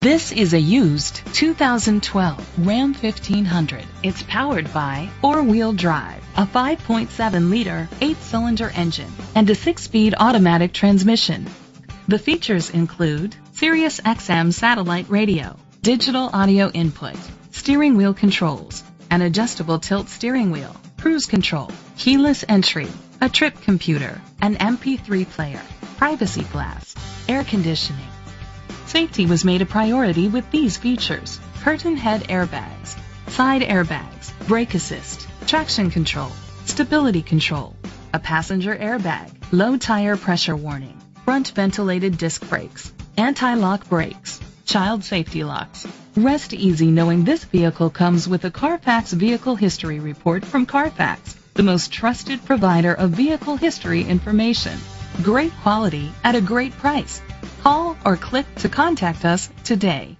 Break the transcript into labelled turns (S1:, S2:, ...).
S1: This is a used 2012 Ram 1500. It's powered by four-wheel drive, a 5.7-liter, 8-cylinder engine, and a 6-speed automatic transmission. The features include Sirius XM satellite radio, digital audio input, steering wheel controls, an adjustable tilt steering wheel, cruise control, keyless entry, a trip computer, an MP3 player, privacy glass, air conditioning. Safety was made a priority with these features: curtain head airbags, side airbags, brake assist, traction control, stability control, a passenger airbag, low tire pressure warning, front ventilated disc brakes, anti-lock brakes, child safety locks. Rest easy knowing this vehicle comes with a Carfax Vehicle History Report from Carfax, the most trusted provider of vehicle history information. Great quality at a great price. Call or click to contact us today.